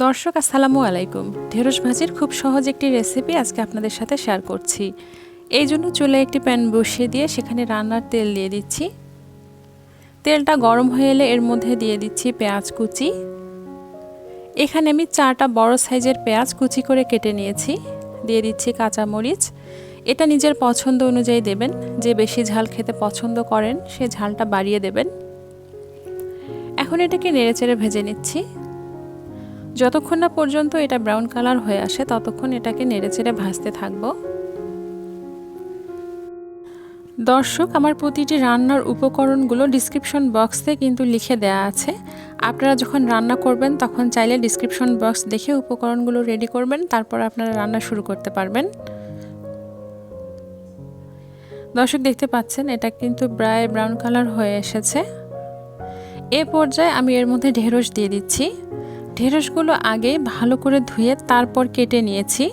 দর্শক আসসালামু আলাইকুম। ঢেঁড়স ভাজির খুব সহজ একটি রেসিপি আজকে আপনাদের সাথে শেয়ার করছি। এই জন্য চুলায় একটি প্যান বসিয়ে দিয়ে সেখানে রান্নার তেল দিয়ে দিচ্ছি। তেলটা গরম হয়ে এলে এর মধ্যে দিয়ে দিচ্ছি পেঁয়াজ কুচি। এখানে আমি 4টা বড় সাইজের পেঁয়াজ কুচি করে কেটে নিয়েছি। দিয়ে দিচ্ছি কাঁচামরিচ। এটা নিজের পছন্দ অনুযায়ী দেবেন। যে বেশি ঝাল খেতে পছন্দ করেন সে ঝালটা বাড়িয়ে দেবেন। এখন এটাকে নেড়েচেড়ে ভেজে নিচ্ছি। যতক্ষণ না পর্যন্ত এটা ব্রাউন কালার হয়ে আসে ততক্ষণ এটাকে নেড়েচেড়ে ভাজতে থাকব। দর্শক, আমার প্রতিটি রান্নার উপকরণগুলো ডিসক্রিপশন বক্সে কিন্তু লিখে দেয়া আছে। আপনারা যখন রান্না করবেন তখন চাইলে ডিসক্রিপশন বক্স দেখে উপকরণগুলো রেডি করবেন, তারপর আপনারা রান্না শুরু করতে পারবেন। দর্শক, দেখতে পাচ্ছেন এটা কিন্তু প্রায় ব্রাউন কালার হয়ে এসেছে। এ পর্যায়ে আমি এর মধ্যে ঢেঁড়স দিয়ে দিচ্ছি। ঢেঁড়সগুলো আগে ভালো করে ধুয়ে তারপর কেটে নিয়েছি।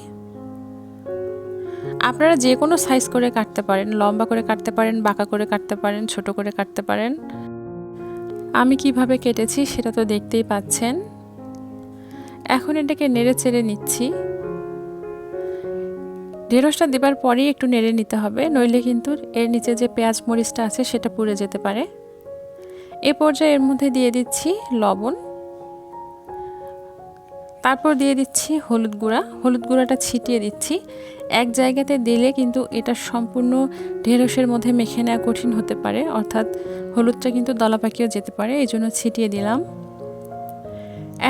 আপনারা যে কোনো সাইজ করে কাটতে পারেন, লম্বা করে কাটতে পারেন, বাঁকা করে কাটতে পারেন, ছোট করে কাটতে পারেন। আমি কিভাবে কেটেছি সেটা তো দেখতেই পাচ্ছেন। এখন এটাকে নেড়ে চেড়ে নিচ্ছি। ঢেঁড়সটা দেবার পরেই একটু নেড়ে নিতে হবে, নইলে কিন্তু এর নিচে যে পেঁয়াজ মরিচটা আছে সেটা পুড়ে যেতে পারে। এ পর্যায়ে এর মধ্যে দিয়ে দিচ্ছি লবণ, তারপর দিয়ে দিচ্ছি হলুদ গুঁড়া। হলুদ গুঁড়াটা ছিটিয়ে দিচ্ছি। এক জায়গাতে দিলে কিন্তু এটা সম্পূর্ণ ঢেঁড়সের মধ্যে মেখে নেওয়া কঠিন হতে পারে, অর্থাৎ হলুদটা কিন্তু দলা পাকিয়েও যেতে পারে, এই জন্য ছিটিয়ে দিলাম।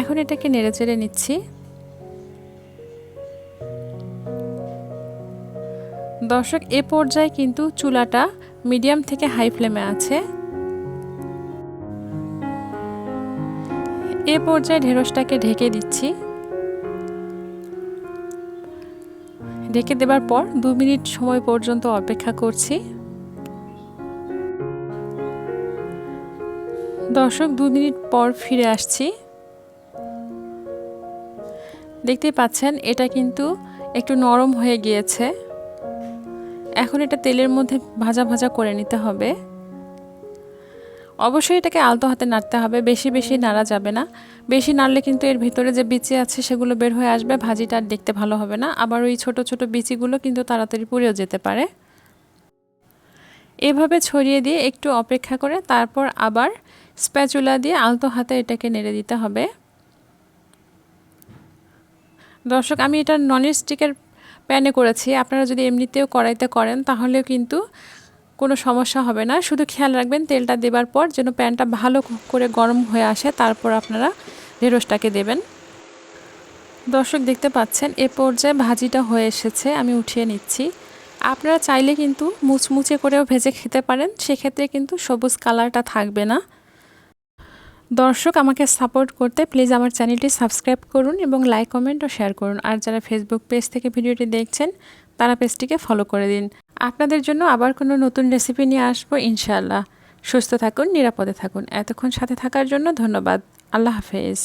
এখন এটাকে নেড়েচেড়ে নিচ্ছি। দর্শক, এ পর্যায়ে কিন্তু চুলাটা মিডিয়াম থেকে হাই ফ্লেমে আছে। এ পর্যায়ে ঢেঁড়সটাকে ঢেকে দিচ্ছি। ঢেকে দেবার পর 2 মিনিট সময় পর্যন্ত অপেক্ষা করছি। দর্শক, 2 মিনিট পর ফিরে আসছি। দেখতেই পাচ্ছেন এটা কিন্তু একটু নরম হয়ে গিয়েছে। এখন এটা তেলের মধ্যে ভাজা ভাজা করে নিতে হবে। অবশ্যই এটাকে আলতো হাতে নাড়তে হবে, বেশি বেশি নাড়া যাবে না। বেশি নাড়লে কিন্তু এর ভিতরে যে বিচি আছে সেগুলো বের হয়ে আসবে, ভাজিটা আর দেখতে ভালো হবে না। আবার ওই ছোট ছোট বিচিগুলো কিন্তু তাড়াতাড়ি পুড়েও যেতে পারে। এভাবে ছড়িয়ে দিয়ে একটু অপেক্ষা করে তারপর আবার স্প্যাচুলা দিয়ে আলতো হাতে এটাকে নেড়ে দিতে হবে। দর্শক, আমি এটা ননস্টিকের প্যানে করেছি। আপনারা যদি এমনিতেও কড়াইতে করেন তাহলেও কিন্তু কোনো সমস্যা হবে না। শুধু খেয়াল রাখবেন তেলটা দেবার পর যেন প্যানটা ভালো করে গরম হয়ে আসে, তারপর আপনারা ঢেঁড়সটাকে দেবেন। দর্শক, দেখতে পাচ্ছেন এ পর্যায়ে ভাজিটা হয়ে এসেছে, আমি উঠিয়ে নিচ্ছি। আপনারা চাইলে কিন্তু মুচমুচে করেও ভেজে খেতে পারেন, সেক্ষেত্রে কিন্তু সবুজ কালারটা থাকবে না। দর্শক, আমাকে সাপোর্ট করতে প্লিজ আমার চ্যানেলটি সাবস্ক্রাইব করুন এবং লাইক, কমেন্ট ও শেয়ার করুন। আর যারা ফেসবুক পেজ থেকে ভিডিওটি দেখছেন তারা পেজটিকে ফলো করে দিন। আপনাদের জন্য আবার কোনো নতুন রেসিপি নিয়ে আসবো ইনশাআল্লাহ। সুস্থ থাকুন, নিরাপদে থাকুন। এতক্ষণ সাথে থাকার জন্য ধন্যবাদ। আল্লাহ হাফেজ।